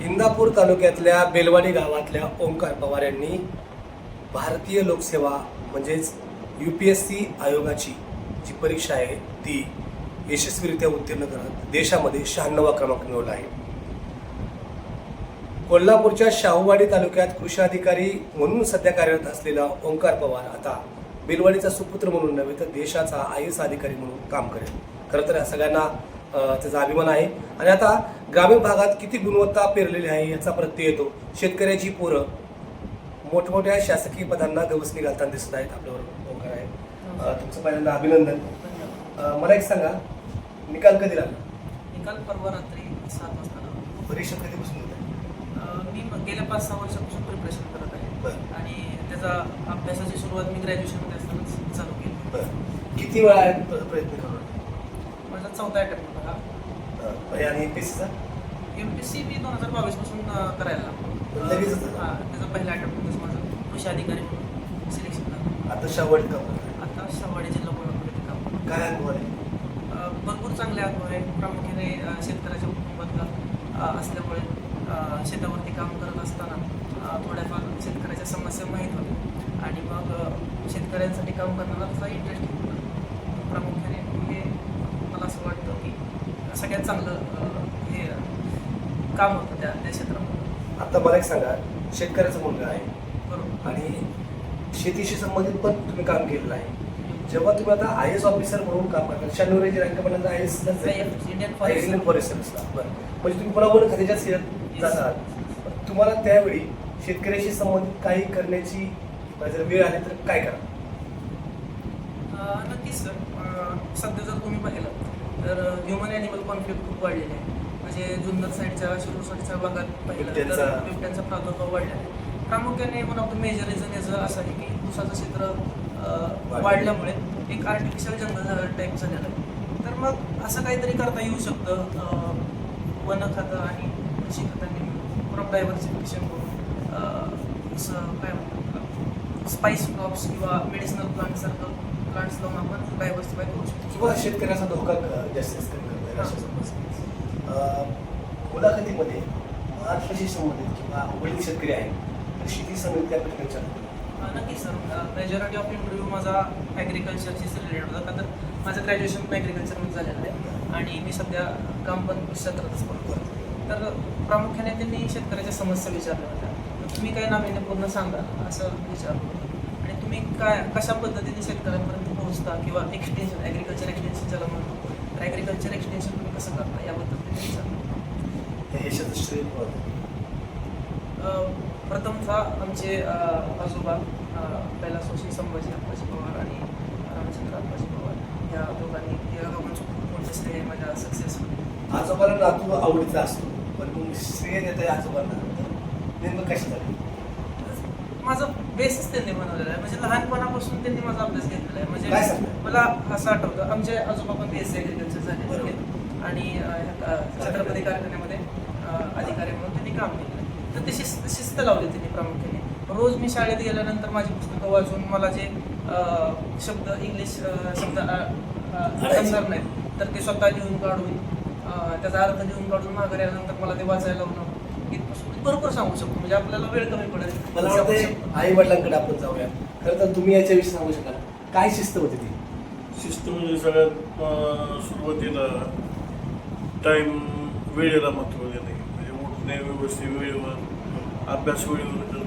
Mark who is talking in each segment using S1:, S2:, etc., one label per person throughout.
S1: इंदापूर तालुक्यातल्या बेलवाडी गावातल्या ओंकार पवार यांनी भारतीय लोकसेवा म्हणजेच UPSC आयोगाची जी परीक्षा आहे ती यशस्वीरित्या उत्तीर्ण करत देशामध्ये 96वा क्रमांक मिळवला आहे. कोल्हापूरच्या शाहूवाडी तालुक्यात कृषी अधिकारी म्हणून सध्या कार्यरत असलेला ओंकार पवार आता बेलवाडीचा सुपुत्र म्हणून नव्हे तर देशाचा IAS अधिकारी म्हणून काम करेल. खरं तर सगळ्यांना त्याचा अभिमान आहे. आणि आता ग्रामीण भागात किती गुणवत्ता पेरलेली आहे याचा प्रत्यय येतो. शेतकऱ्याची पोरं मोठमोठ्या शासकीय पदांना गवसणी घालताना दिसत आहेत. आपल्यावर ओंकार आहे. तुमचं पहिल्यांदा अभिनंदन. मला एक सांगा, निकाल कधी लागला?
S2: निकाल परवा रात्री 7 वाजता.
S1: परीक्षा कधीपासून होत आहे?
S2: मी गेल्या 5-6 वर्षापासून प्रिपरेशन करत आहे आणि त्याचा अभ्यासाची सुरुवात मी ग्रॅज्युएशनमध्ये असतानाच चालू केली.
S1: किती वेळा प्रयत्न करू?
S2: माझा 4था अटेम्प्ट होता हा.
S1: आणि MPSCचा?
S2: MPSC मी 2022 पासून करायला लागलो.
S1: लगेच?
S2: हां, त्याचा पहिला अटेम्प्ट होताच माझं कृषी अधिकारी म्हणून सिलेक्शन झालं.
S1: आता शाहूवाडी काम
S2: आता शाहूवाडी जिल्हा कोल्हापूरमध्ये काम.
S1: काय अनुभव आहे?
S2: भरपूर चांगले अनुभव आहे. प्रामुख्याने शेतकऱ्याच्या कुटुंबातला असल्यामुळे शेतावरती काम करत असताना थोड्याफार शेतकऱ्याच्या समस्या माहीत होत्या आणि मग शेतकऱ्यांसाठी काम करण्याला त्याचा इंटरेस्ट होता. प्रामुख्याने हे मला असं वाटतं की सगळ्यात चांगलं हे काम होतं त्या क्षेत्रामध्ये.
S1: आता मला एक सांगा, शेतकऱ्याचा मुलगा आहे
S2: बरोबर
S1: आणि शेतीशी संबंधित पण तुम्ही काम केलेलं आहे. जेव्हा तुम्ही आता IAS ऑफिसर म्हणून काम करता, 96 रँक पर्यंत IAS इंडियन फॉरेस्टर असला, बरं, म्हणजे तुम्ही बरोबर खात्याच्या जातात. तुम्हाला त्यावेळी शेतकऱ्याशी संबंधित काही करण्याची जर वेळ आली तर काय करा?
S2: नक्कीच सर. सध्या जर तुम्ही पाहिलं तर ह्युमन ॲनिमल कॉन्फ्लिक्ट खूप वाढलेले आहे. म्हणजे जुन्नर साईडच्या शिरूर साईडच्या भागात पाहिलं तर बिबट्यांचा प्रादुर्भाव वाढला आहे. प्रामुख्याने one of the major reason याचं असं आहे की ऊसाचं क्षेत्र वाढल्यामुळे एक आर्टिफिशियल जंगल टाईप झालेलं आहे. तर मग असं काहीतरी करता येऊ शकतं. वन खातं आणि कृषी खात्यांनी क्रॉप डायव्हर्सिफिकेशन करून असं काय म्हणतात स्पाइस क्रॉप्स किंवा मेडिसिनल प्लांटसारखं प्लांट्स लावून आपण डायव्हर्सिफाय करू शकतो.
S1: किंवा शेतकऱ्याचा धोका जास्त कमी करता. मुलाखतीमध्ये महाराष्ट्राशी संबंधित किंवा वडील शेतकरी आहे तर शेती संबंधित त्या प्रश्नांच्या
S2: नक्कीच सर. मेजॉरिटी ऑफ इंटरव्ह्यू माझा ॲग्रिकल्चरशीच रिलेटेड होता. का तर माझं ग्रॅज्युएशन पण ॲग्रिकल्चरमध्ये झालेलं आहे आणि मी सध्या काम पण क्षेत्रातच करतो. तर प्रामुख्याने त्यांनी शेतकऱ्याच्या समस्या विचारल्या होत्या. तुम्ही काय नाविन्यपूर्ण सांगा असं विचारलं आणि तुम्ही काय कशा पद्धतीने शेतकऱ्यांपर्यंत पोहोचता किंवा एक्सटेन्शन ॲग्रिकल्चर एक्सटेन्शन ज्याला म्हणतो तर ॲग्रिकल्चर एक्सटेन्शन तुम्ही कसं करता याबद्दल त्यांनी विचारलं. प्रथमतः आमचे आजोबा कैलासवासी संभाजी अप्पाजी पवार आणि रामचंद्र अप्पाजी पवार या दोघांनी या दोघांचं खूप मोठं श्रेय माझ्या सक्सेसमध्ये.
S1: आजोबाला नातू आवडीचा असतो पण मग श्रेय देत आहे आजोबांना नेमकं कशासाठी?
S2: माझा बेसिस त्यांनी बनवलेला आहे. म्हणजे लहानपणापासून त्यांनी माझा अभ्यास घेतलेला आहे.
S1: काय
S2: म्हणजे
S1: सांगता?
S2: मला असं आठवतं आमचे आजोबा पण BSc ॲग्रिकल्चर झालेले आहेत आणि छत्रपती कारखान्यामध्ये अधिकारी म्हणून त्यांनी काम केलं. तर ते शिस्त लावली त्यांनी प्रामुख्याने. रोज मी शाळेत गेल्यानंतर माझी पुस्तकं वाचून मला जे शब्द इंग्लिश शब्द समजणार नाहीत तर ते स्वतः लिहून काढून त्याचा अर्थ लिहून काढून माघारी आल्यानंतर मला ते वाचायला लावणं इथपासून भरपूर सांगू शकतो. म्हणजे आपल्याला वेळ कमी पडेल.
S1: मला वाटतं आई वडिलांकडे आपण जाऊया. खरं तर तुम्ही याच्याविषयी सांगू शकाल काय शिस्त होती ती?
S3: शिस्त म्हणजे सगळ्यात सुरुवातीला टाईम वेळेला महत्त्व देणे. म्हणजे उठणे व्यवस्थित वेळेवर, अभ्यास वेळेवर करणे.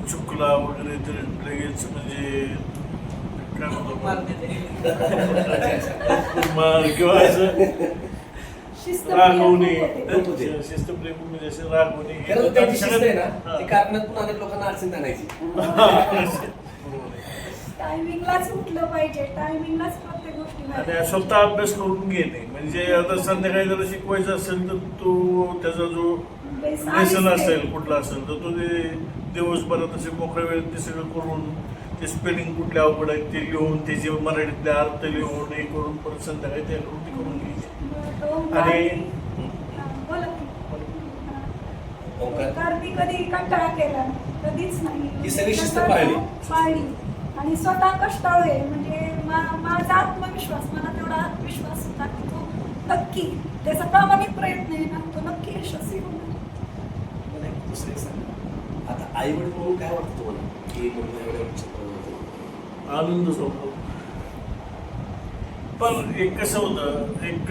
S3: चुकला वगैरे तर लगेच म्हणजे काय म्हणतो मार किंवा असं रागवणे. शिस्तप्रेम म्हणजे असं रागवणे.
S1: कारणातून अनेक लोकांना अडचण आणायची.
S4: टायमिंगलाच उठलं पाहिजे, टायमिंगलाच प्रत्येक गोष्टी.
S3: आणि स्वतः अभ्यास करून घेणे. म्हणजे आता संध्याकाळी जर शिकवायचं असेल तर तो त्याचा जो लेसन असेल कुठला असेल तर तो ते दिवसभरात असे मोकळ्या वेळेत ते सगळं करून ते स्पेलिंग कुठल्या अवघड आहेत ते लिहून त्याचे मराठीतले अर्थ लिहून हे करून परत संध्याकाळी त्या कृती करून घ्यायची. आणि
S4: मी कधी कंटाळा केला कधीच नाही.
S1: ही सगळी शिस्त पाळली
S4: आणि स्वतः कष्टाळू आहे. म्हणजे माझा आत्मविश्वास, मला तेवढा विश्वास होता की तो नक्की त्याचा प्रामाणिक प्रयत्न आहे ना तो नक्की यशस्वी
S1: आई वडील म्हणून काय वाटतं तुम्हाला की मुलगा एवढ्या उच्च पदावर होता?
S3: आनंदच होतो. पण एक कसं होतं, एक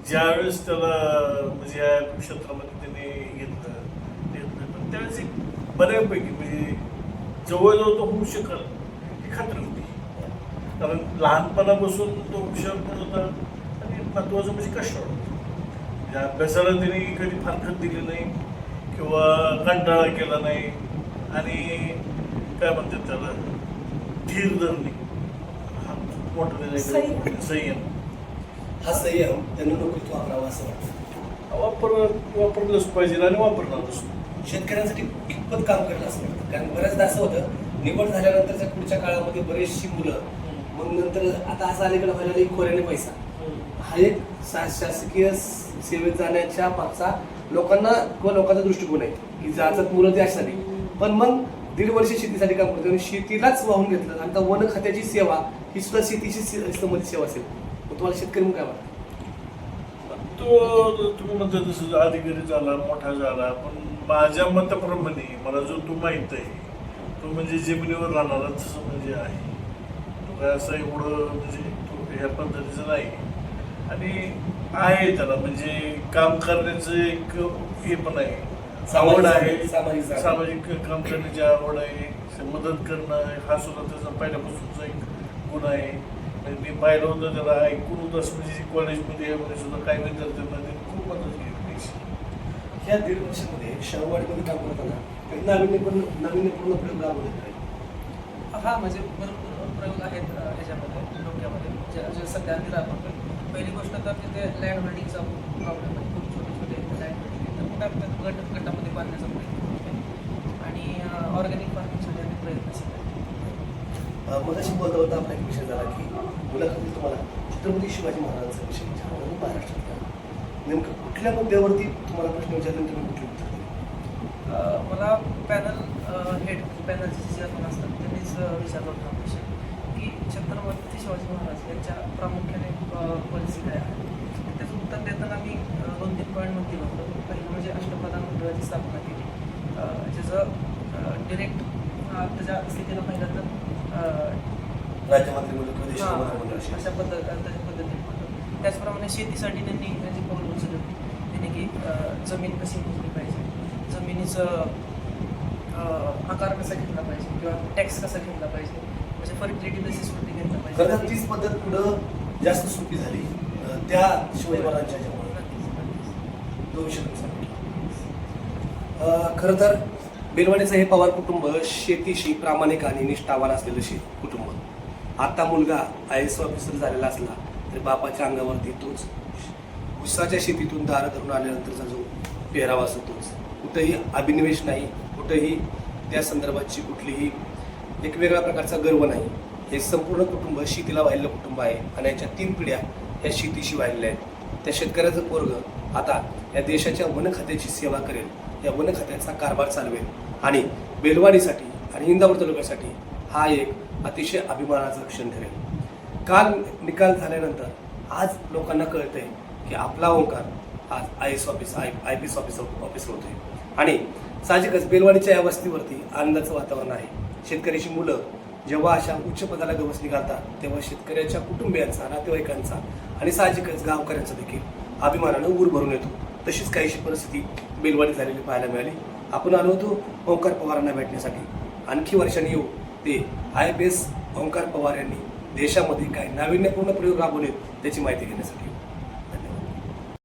S3: ज्यावेळेस त्याला म्हणजे या क्षेत्रामध्ये त्याने घेतलं पण त्यावेळेस एक बऱ्यापैकी म्हणजे जवळजवळ तो होऊ शकल ही खात्री होती. कारण लहानपणापासून तो हुशार पण होता आणि महत्वाचं म्हणजे कष्टाळू होता. म्हणजे अभ्यासाला त्यांनी कधी फारकत दिली नाही किंवा कंटाळा केला नाही आणि काय म्हणतात त्याला धीर धरणे हा खूप मोठा संयम.
S1: हा संयम त्यांना नोकरीत वापरावा असं वाटतं.
S3: वापरलंच पाहिजे आणि वापरणारच.
S1: शेतकऱ्यांसाठी कितपत काम करेल असं वाटतं? कारण बऱ्याचदा असं होतं, निवड झाल्यानंतरच्या पुढच्या काळामध्ये बरेचशी मुलं मग नंतर आता असं अलीकडे व्हायला लागलं, खोऱ्याने पैसा हा एक शासकीय सेवेत जाण्याच्या मागचा लोकांना किंवा लोकांचा दृष्टिकोन आहे की जातात मुलं ते अशा नाही. पण मग 1.5 वर्ष शेतीसाठी काम करतो आणि शेतीलाच वाहून घेतलं आणि आता वन खात्याची सेवा ही सुद्धा शेतीशी संबंधित सेवा असेल. मग तुम्हाला शेतकरी म्हणून काय वाटतं?
S3: तो तुम्ही म्हणता तसं अधिकारी झाला, मोठा झाला, पण माझ्या मताप्रमाणे मला जो तो माहीत आहे तो म्हणजे जमिनीवर राहणाराच म्हणजे आहे. तो काय असं एवढं म्हणजे तो ह्या पद्धतीचं नाही आणि आहे त्याला म्हणजे काम करण्याचं एक हे पण आहे, आवड आहे, सामाजिक काम करण्याची आवड आहे, मदत करणं हा सुद्धा त्याचा पहिल्यापासूनचा एक गुण आहे. मी पाहिलं होतं त्याला ऐकून असं म्हणजे कॉलेजमध्ये सुद्धा काही विद्यार्थ्यांना त्यांनी खूप मदत केली.
S1: ह्या 1.5 वर्षामध्ये शाहूवाडीमध्ये काम करताना काही नाविन्यपूर्ण प्रयोग राबवले काय?
S2: हा म्हणजे भरपूर प्रयोग आहेत ह्याच्यामध्ये डोक्यामध्ये जे सध्या आम्ही राबवतो. पहिली गोष्ट तर तिथे लँड होल्डिंगचा प्रॉब्लेम आहे. खूप छोटे छोटे लँड होल्डिंग तर गटामध्ये बांधण्याचा प्रयत्न करतो आणि ऑर्गॅनिक फार्मिंगसाठी आम्ही प्रयत्न केले.
S1: मग अशी बोलता बोलता आपला एक विषय झाला की मुलाखतीत तुम्हाला छत्रपती शिवाजी महाराजांचा विषय विचारला आणि महाराष्ट्रातला नेमकं कुठल्या मुद्द्यावरती तुम्हाला प्रश्न विचारले तुम्ही कुठले उत्तर दिले?
S2: मला पॅनल हेड पॅनलचे जे चेअरमन असतात त्यांनीच विचारला होता विषय की छत्रपती शिवाजी महाराज यांच्या प्रामुख्याने पॉलिसी काय आहे. त्याचं उत्तर देताना मी 2-3 पॉईंट दिलं होतं. पहिलं म्हणजे अष्टप्रधान मंडळाची स्थापना केली, ज्याचं डिरेक्ट त्याच्या स्थितीनं पाहिलं तर
S1: राज्यमंत्री म्हणून
S2: अशा पद्धतीने. त्याचप्रमाणे शेतीसाठी त्यांनी त्यांची पाऊल उचलली त्याने की जमीन कशी मोजली पाहिजे, जमिनीचं आकार कसा घेतला पाहिजे किंवा टॅक्स कसा घेतला पाहिजे, म्हणजे फर्टिलिटी बेसिस वरती घेतला पाहिजे.
S1: खरं तीच पद्धत पुढं जास्त सोपी झाली त्या शिवाजी महाराजांच्या ह्याच्यामुळे. तो विषय खरं तर बेलवाडीचं हे पवार कुटुंब शेतीशी प्रामाणिक आणि निष्ठावान असलेलं कुटुंब. आता मुलगा IAS ऑफिसर झालेला असला तरी बापाच्या अंगावरती तोच उसाच्या शेतीतून दारं धरून आल्यानंतरचा जो पेहरावा असतो तोच. कुठंही अभिनिवेश नाही, कुठंही त्या संदर्भाची कुठलीही एक वेगळ्या प्रकारचा गर्व नाही. हे संपूर्ण कुटुंब शेतीला वाहिलेलं कुटुंब आहे आणि याच्या 3 पिढ्या या शेतीशी वाहिलेल्या आहेत. त्या शेतकऱ्याचं पोरग आता या देशाच्या वन खात्याची सेवा करेल, या वन खात्याचा कारभार चालवेल आणि बेलवाडीसाठी आणि इंदापूर तालुक्यासाठी हा एक अतिशय अभिमानाचा क्षण ठरेल. काल निकाल झाल्यानंतर आज लोकांना कळतंय की आपला ओंकार आज IAS IPS ऑफिसर होतोय आणि साहजिकच बेलवाडीच्या या वस्तीवरती आनंदाचं वातावरण आहे. शेतकऱ्याची मुलं जेव्हा अशा उच्च पदाला गवसणी घालतात तेव्हा शेतकऱ्याच्या कुटुंबियांचा, नातेवाईकांचा आणि साहजिकच गावकऱ्यांचा देखील अभिमानानं ऊर भरून येतो. तशीच काहीशी परिस्थिती बेलवाडी झालेली पाहायला मिळाली. आपण आलो होतो ओंकार पवारांना भेटण्यासाठी. आणखी वर्षांनी येऊ ते IPS ओंकार पवार यांनी देशामध्ये काय नाविन्यपूर्ण प्रयोग राबवले त्याची माहिती घेण्यासाठी.